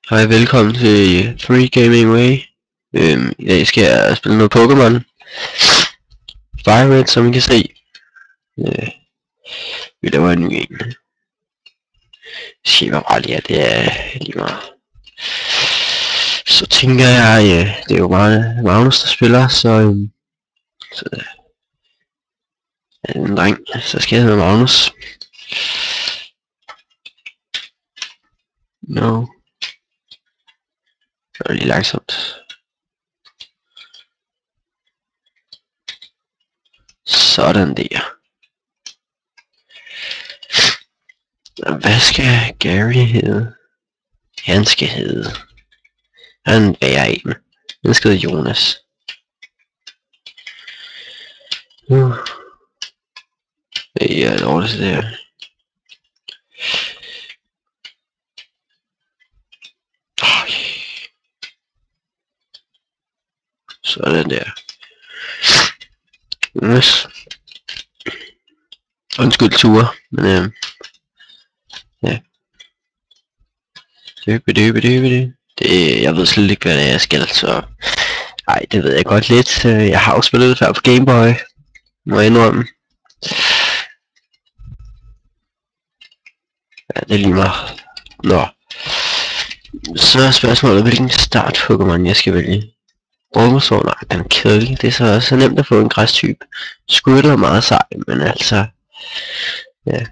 Hej, velkommen til Free Gaming Way. I dag skal jeg spille noget Pokémon Fire Red, som I kan se. Vi laver en ny en. Se hvor bare lige det er lige meget. Så tænker jeg, det er jo meget Magnus der spiller, så er det en dreng, så skal jeg hedde Magnus. No. Det er lige langsomt. Sådan der. Hvad skal Gary hedde? Han skal hedde... Han er en. Han skal hedde Jonas. Det er dårligt det der. Sådan der. Yes. Undskyld ture, men ja. Det, jeg ved slet ikke hvad det er, jeg skal, så... Ej, det ved jeg godt lidt. Jeg har jo spillet det før på Game Boy. Må jeg indrømme. Ja, det er lige meget. Nå. Så er spørgsmålet, hvilken start Pokémon jeg skal vælge. Bulbasaur, nej, den er kedelig. Det er så også nemt at få en græstype. Squirtle er meget sej, men altså... Ja.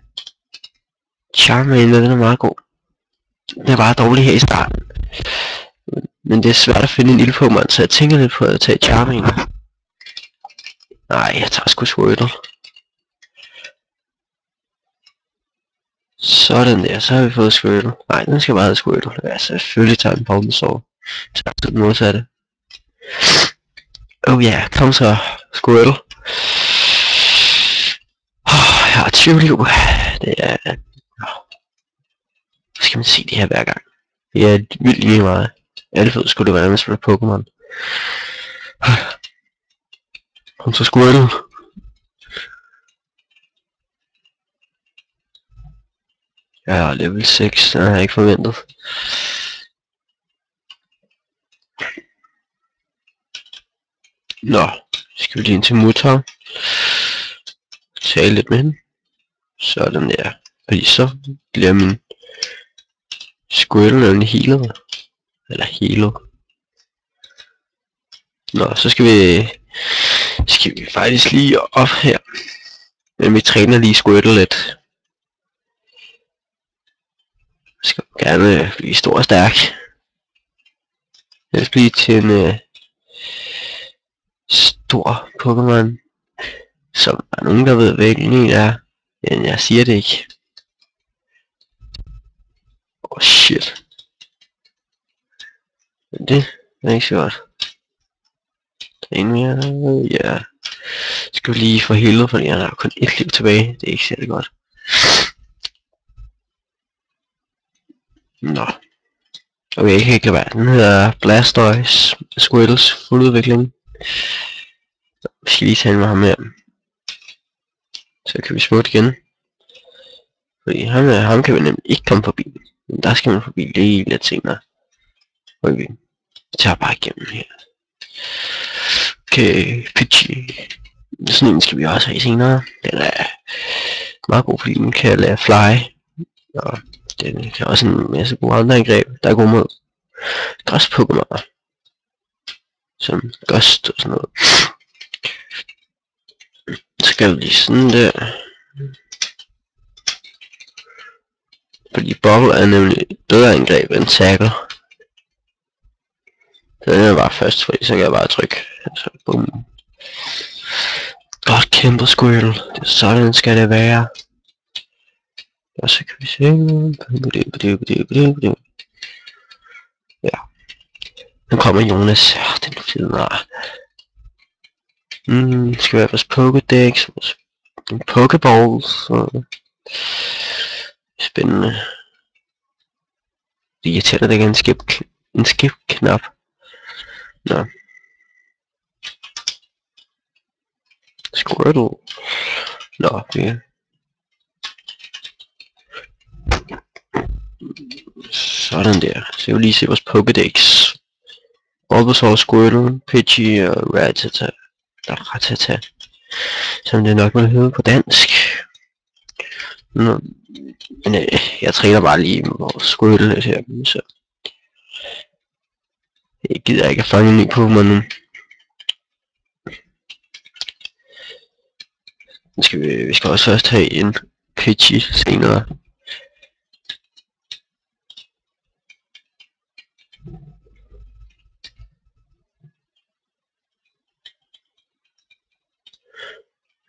Charmander, den er meget god. Den er bare dårlig her i starten. Men det er svært at finde en lille Pokémon, så jeg tænker lidt på at tage Charmander. Nej, jeg tager sgu Squirtle. Sådan der, så har vi fået Squirtle. Nej, den skal bare have Squirtle. Ja, selvfølgelig tager den Bulbasaur. Så er det modsatte. Oh ja, yeah, kom så, Squirtle. Jeg har 20 liv. Det er... Hvad skal man sige det her hver gang? Det er vildt lige meget. Alle ved skulle det være, når man spiller Pokémon. Kom så, Squirtle. Jeg er level 6, det har jeg ikke forventet. Nå, skal vi lige ind til Mutter. Tale lidt med hende. Sådan der. Fordi så bliver min Squirtle nemlig healet. Eller healet. Nå, så skal vi faktisk lige op her. Men vi træner lige Squirtle lidt. Jeg skal gerne blive stor og stærk. Jeg skal blive til en stor Pokémon. Som der er nogen der ved hvilken en er. Men jeg siger det ikke. Oh shit. Men det er ikke så godt. En mere. Ja. Skal vi lige få healet, fordi han har kun et liv tilbage. Det er ikke særlig godt. Nå. Okay, jeg kan ikke lade være. Den hedder Blastoise. Squirtles fuldudvikling. Vi skal lige tale med ham her. Så kan vi smutte igen. Fordi ham kan vi nemlig ikke komme forbi. Men der skal man forbi lige lidt senere. Okay. Vi tager bare igennem her. Okay, Pidgey. Sådan en skal vi også have senere. Den er meget god, fordi den kan lade fly. Og den kan også en masse gode andre angreb, der er gode mod græs-Pokémoner. Som Ghost og sådan noget. Så skal vi lige sådan der. Fordi Bubble er nemlig bedre angreb end Tackle. Så den er bare først, fordi så kan jeg bare trykke. Så bum. Godt kæmpet Squirtle. Det er sådan skal det være. Og så kan vi se. Ja. Nu kommer Jonas. Ja, den er fed. Skal være vores Pokédex. Vores Pokéballs. Spændende. Det er irriterende, at der ikke er en skip-knap. Nå. Squirtle. Nå, ja. Sådan der. Så jeg vil lige se vores Pokédex. Bulbasaur, Squirtle, Pidgey og Rattata. Som det nok vil hedde på dansk. Nå, men jeg træner bare lige med vores Squirtle lidt her, så jeg gider ikke at fange en ny Pokémon nu. Vi skal også først have en Pidgey senere.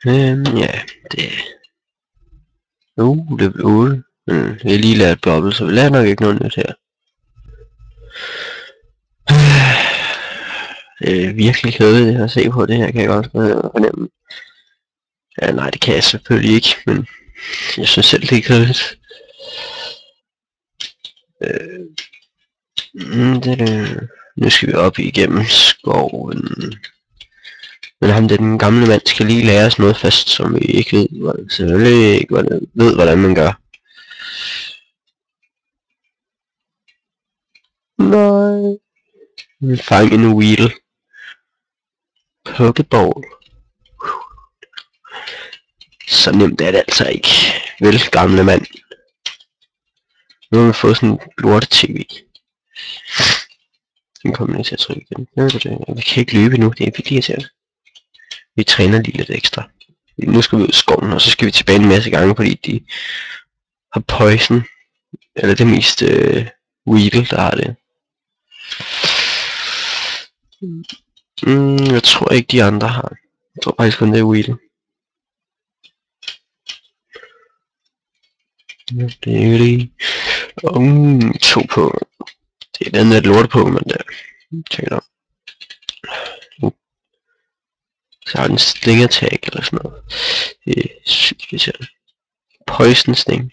Ja, det... det blev 8. Men vi har lige lært Bubble, så vi lærer nok ikke noget nyt her. Det er virkelig kedeligt at se på det her, kan jeg godt fornemme. Ja, nej, det kan jeg selvfølgelig ikke, men jeg synes selv, det er kedeligt. Nu skal vi op igennem skoven. Men ham den gamle mand skal lige lære os noget først, som vi ikke ved, selvfølgelig ikke ved, hvordan man gør. Nej. Vi vil fange en Weedle. Pokeball. Så nemt er det altså ikke. Vel, gamle mand. Nu har vi fået sådan en lorte-tv. Nu kommer jeg til at trykke igen. Vi kan ikke løbe nu, det er virkelig irriterende. Vi træner lige lidt ekstra. Nu skal vi ud i skoven, og så skal vi tilbage en masse gange, fordi de har poison. Eller det mest Weedle, der har det. Jeg tror ikke de andre har. Jeg tror faktisk kun det er Weedle. Det er lige... to på. Det er den der lorte på, men der. Tjek om. Så har den slinger tag eller sådan noget. Det er sygt irriterende. Poison sting.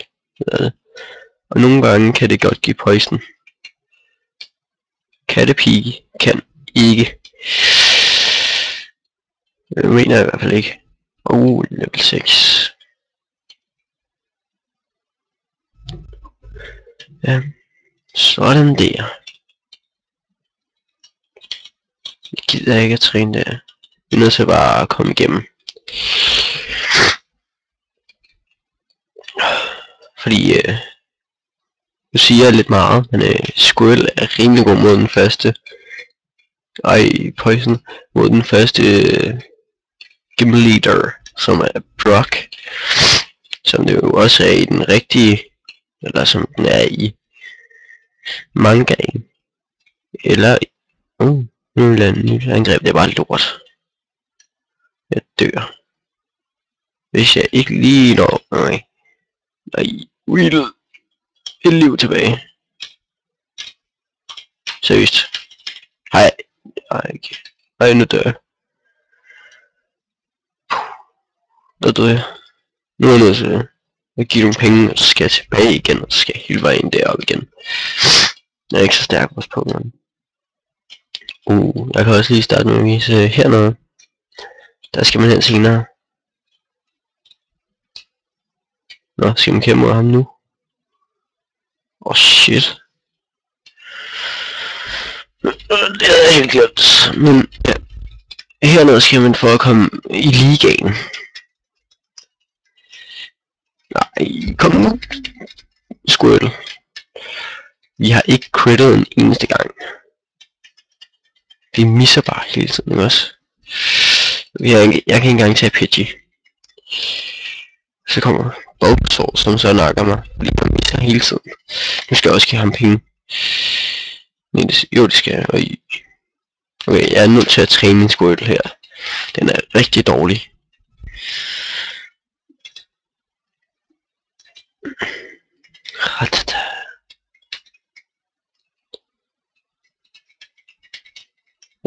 Og nogle gange kan det godt give poison. Kattepige kan ikke. Det mener jeg i hvert fald ikke. Level 6. Ja, sådan der. Jeg gider ikke at træne der. Vi er nødt til bare at komme igennem. Fordi, nu siger jeg lidt meget, men Squirtle er rimelig god mod den første. Poison mod den første Gym Leader, som er Brock. Som det jo også er i den rigtige, eller som den er i mangaen. Eller, nu er en ny angreb, det er bare lort. Jeg dør. Hvis jeg ikke lige når... Nej, Weedle. Et liv tilbage. Seriøst. Hej. Ikke. Nej, nu dør jeg. Der døde jeg. Nu er jeg nødt til at give nogle penge, og så skal jeg tilbage igen, og så skal jeg hele vejen derop igen. Jeg er ikke så stærk hos Pokémon. Jeg kan også lige starte med at vise hernede. Der skal man hen senere. Nå, skal man kæmpe mod ham nu? Shit. Det havde jeg helt glemt. Men ja. Hernede skal man for at komme i ligaen. Nej, kom nu. Squirtle. Vi har ikke crittet en eneste gang. Vi misser bare hele tiden også. Jeg kan ikke engang tage Pidgey. Så kommer Bulbasaur, som så nakker mig, fordi han misser hele tiden. Nu skal jeg også give ham penge. Nej, det skal jeg. Okay, jeg er nødt til at træne min Squirtle her. Den er rigtig dårlig. Rattata.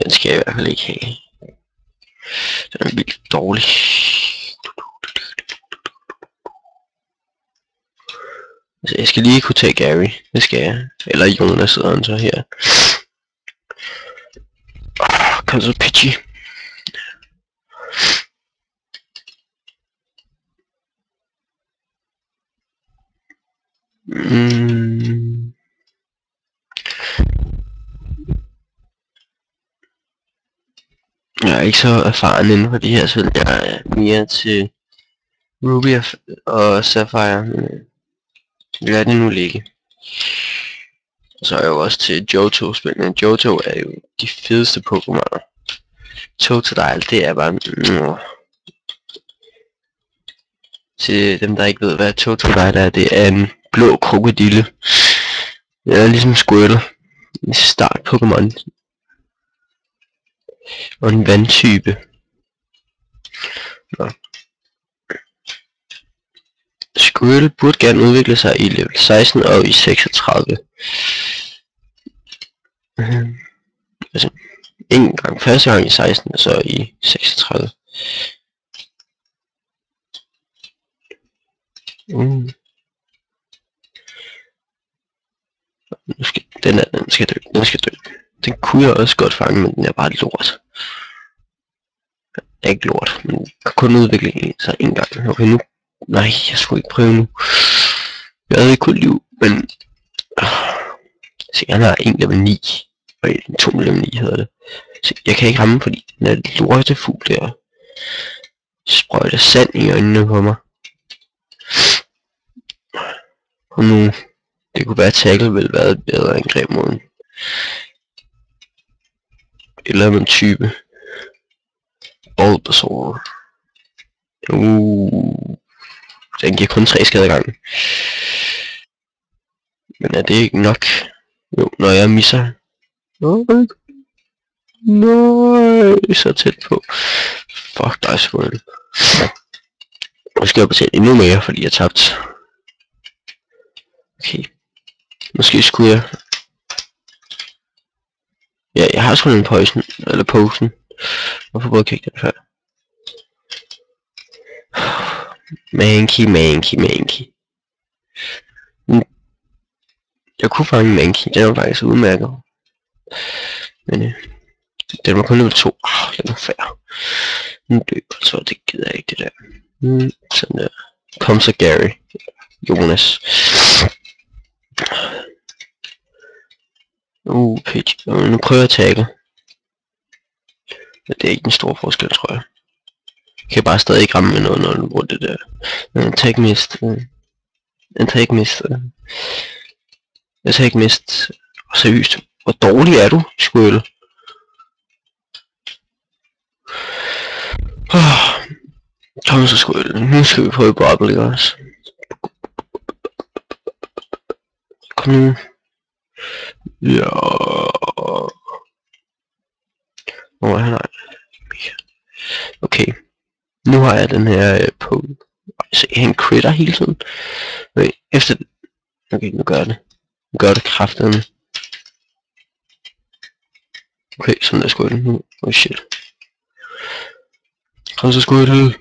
Den skal jeg i hvert fald ikke have. Den er vildt dårlig. Så jeg skal lige kunne tage Gary. Det skal jeg. Eller Jonas sidder han så her. Kom så Pidgey. Jeg er ikke så erfaren inden for de her spil. Jeg er mere til Ruby og Sapphire, men lad det nu ligge. Og så er jeg jo også til Johto-spillene. Johto er jo de fedeste Pokémoner. Totodile, det er bare... Til dem der ikke ved hvad Totodile er, det er en blå krokodille. Det er ligesom Squirtle. En start Pokémon. Og en vandtype. Nå. Squirtle burde gerne udvikle sig i level 16 og i 36. Altså, en gang, første gang i 16 og så i 36. Nu skal, den skal dø, Den kunne jeg også godt fange, men den er bare lort. Ikke lort, men kan kun udvikle sig en gang. Okay, nu. Nej, jeg skulle ikke prøve nu. Jeg havde ikke kun liv, men... Se, han har 1 level 9. Og 2 level 9 hedder det. Se, jeg kan ikke ramme, fordi den er lortefugl der. Sprøjter sand i øjnene på mig. Og nu... Det kunne være, at tackle ville være et bedre angreb mod den. Eller en type. Bulbasaur. Den giver kun 3 skade ad gangen. Men er det ikke nok? Jo, når jeg misser. Nej, så tæt på. Fuck dig, Squirtle. Nu skal jeg betale endnu mere, fordi jeg tabte. Okay. Måske skulle jeg... Ja, jeg har sgu en poison, eller potion. Hvorfor bruger jeg ikke den før? Mankey. Jeg kunne fange Mankey, den var faktisk udmærket. Men den var kun level 2. Den var fair. Nu døber, så det gider jeg ikke det der. Sådan der. Kom så Gary. Jonas. Pidgey. Nu prøver jeg at tackle. Men det er ikke en stor forskel, tror jeg. Jeg kan bare stadig ikke ramme med noget, når du bruger det der. Attack mist. Seriøst. Hvor dårlig er du, Squirtle? Kom så, Squirtle. Nu skal vi prøve Bubble, ikke også? Kom nu. Ja. Hvor er han? Okay. Nu har jeg den her på. Se, han critter hele tiden. Okay, efter det. Okay, nu gør det. Nu gør det kraftedeme. Okay, sådan der skulle det nu. Oh shit. Kom så Squirtle.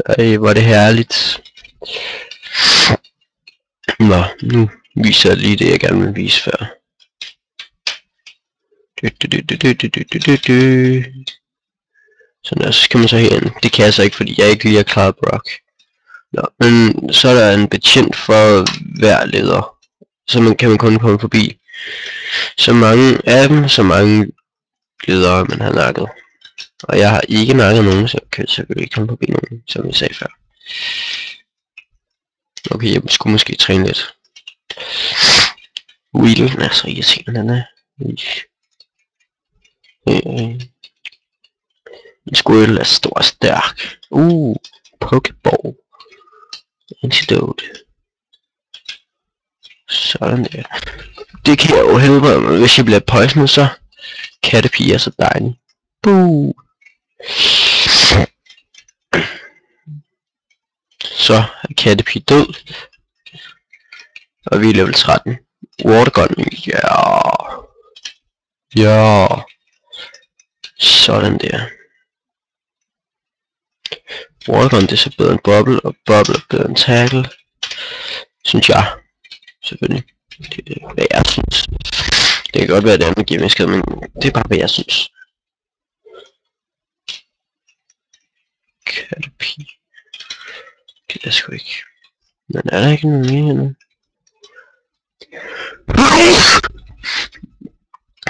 Ej, hvor er det herligt. Nå, nu viser jeg lige det, jeg gerne vil vise før. Sådan der, så skal man så herinde. Det kan jeg så ikke, fordi jeg ikke lige har klaret Brock. Nå, men så er der en betjent for hver leder. Så kan man kun komme forbi. Så mange af dem, så mange ledere man har nakket. Og jeg har ikke nakket nogen, så jeg kan selvfølgelig ikke komme forbi nogen, som jeg sagde før. Okay, jeg skulle måske træne lidt. Wheedle er så irriterende, den er. En Squirtle er stor og stærk. Pokeball. Antidote. Sådan der. Det kan jeg jo helbrede mig, hvis jeg bliver poisonet, så Caterpie er så dejlig. Boo. Så er Caterpie død. Og vi er level 13. Watergun. Ja. Sådan der. Watergun, det er så bedre end Bubble, og Bubble er bedre end Tackle. Synes jeg. Selvfølgelig. Det er hvad jeg synes. Det kan godt være, at det andet giver mig skade, men det er bare hvad jeg synes. Caterpie. Det er sgu ikke. Men er der ikke noget mere nu?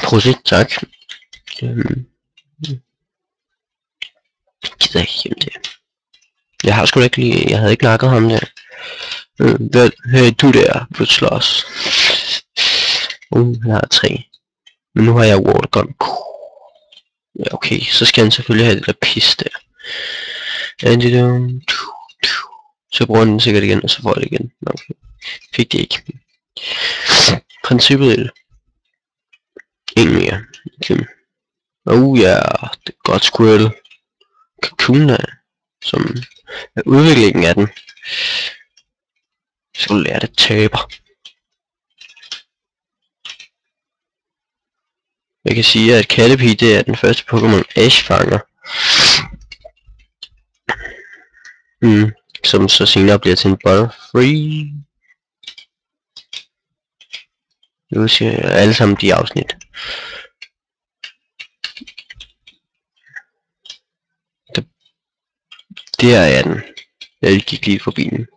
Prosit, tak. gider ikke hjem det. Jeg har sgu ikke lige, jeg havde ikke nakket ham der. Hey, du der, du slås. Jeg har 3. Men nu har jeg watergun. Ja, okay, så skal han selvfølgelig have det der pis der. Så bruger han den sikkert igen, og så får jeg det igen. Okay. Fik det ikke. Princippet er det. En mere. Okay. Ja, det er godt Squirtle. Kakuna, som er udviklingen af den. Så skal du lære det taber. Jeg kan sige, at Caterpie, det er den første Pokémon Ash fanger. Som så senere bliver til en Butterfree. Nu siger jeg alle sammen de afsnit. Der er den. Jeg gik lige forbi den.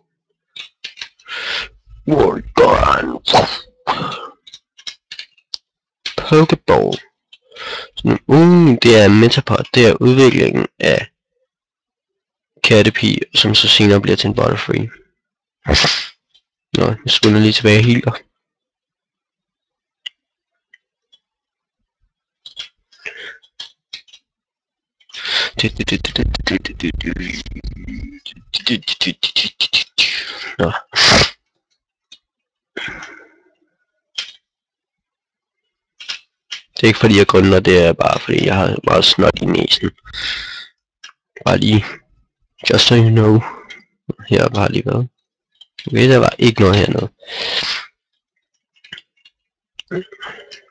Pokeball. Det er Metapod. Det er udviklingen af Caterpie, som så senere bliver til en Butterfree. Nå, jeg smutter lige tilbage og healer. Nå. Det er ikke fordi jeg grønner, det er bare fordi jeg har meget snot i næsen. Bare lige. Just so you know. Her har bare lige været. Okay, der var ikke noget hernede.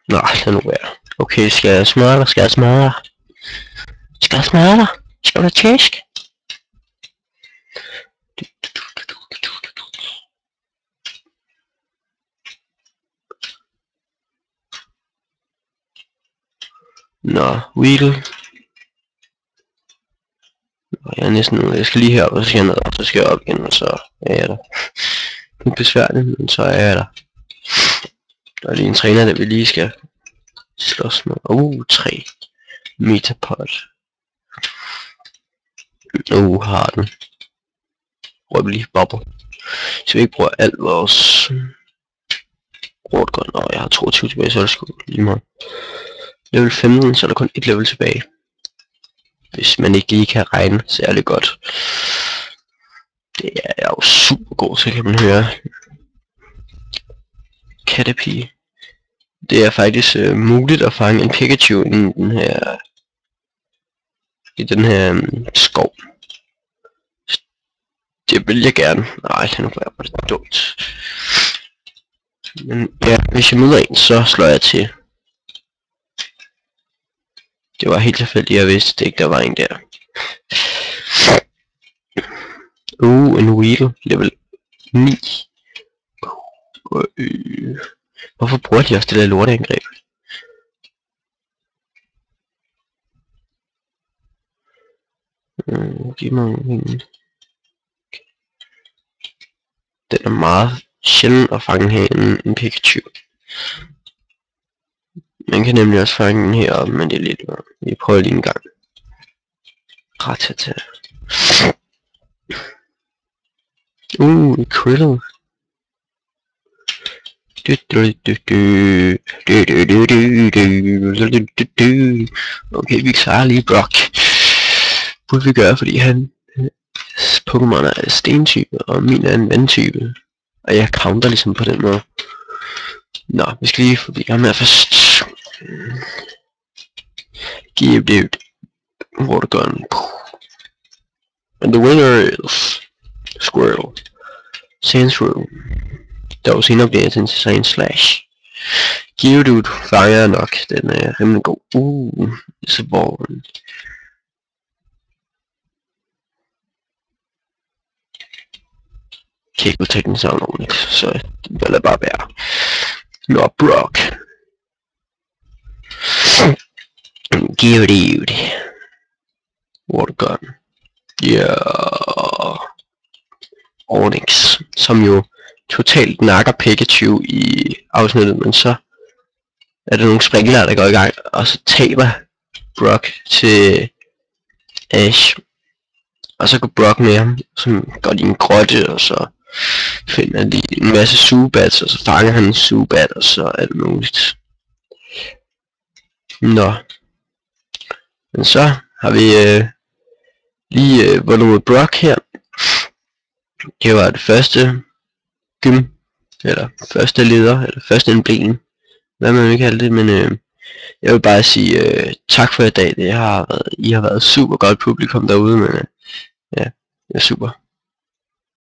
Nej, lad nu være. Okay, skal jeg smøre dig? Skal jeg smøre dig? Skal jeg smøre dig? Skal du tæsk? Nå, Weedle. Jeg er næsten nu. Jeg skal lige herop, og så skal jeg ned, og så skal jeg op igen, og så er jeg der. Det er besværligt, men så er jeg der. Der er lige en træner, der vi lige skal slås med. 3 Metapod. Har den. Røbelig bobble. Så vi ikke bruger alt vores watergun. Jeg har 22 tilbage, så er det sgu lige meget. Level 15, så er der kun et level tilbage. Hvis man ikke lige kan regne særlig godt. Det er jeg jo super god til, kan man høre. Caterpie. Det er faktisk muligt at fange en Pikachu i den her skov. Det vil jeg gerne. Nej, nu var det dumt. Men ja, hvis jeg møder en, så slår jeg til. Det var helt tilfældigt, jeg vidste ikke, der var en der. En Weedle, level 9. Hvorfor bruger de også det der lorteangreb? Giv mig en. Den er meget sjældent at fange her en Pikachu. Man kan nemlig også fange den heroppe, men det er lidt... Vi prøver lige en gang. Ratata. Kriddle. Okay, vi klarer lige Brock. Burde vi gøre, fordi hans Pokémon er stentype, og min er en vandtype. Og jeg counter ligesom på den måde. Nå, vi skal lige forbi ham her først. Give it watergun. And the winner is Squirtle. Sandshrew. Der var senere bliver til en Sandslash. Geodude fanger nok, den er rimelig god. Så borgen. Kan ikke udtække den sammen ordentligt, så det lader bare være. Nå, Brock. Geodude. Watergun. Onix, som jo totalt nakker Pikachu i afsnittet, men så er der nogle sprinkler, der går i gang, og så taber Brock til Ash. Og så går Brock med ham, så går de i en grotte, og så finder de en masse Zubats, og så fanger han en Zubat, og så alt muligt. Nå. Men så har vi lige vundet mod Brock her. Det var det første gym, eller første leder, eller første emblem, hvad man vil kalde det, men jeg vil bare sige tak for i dag. I har været super godt publikum derude, men ja, det er super.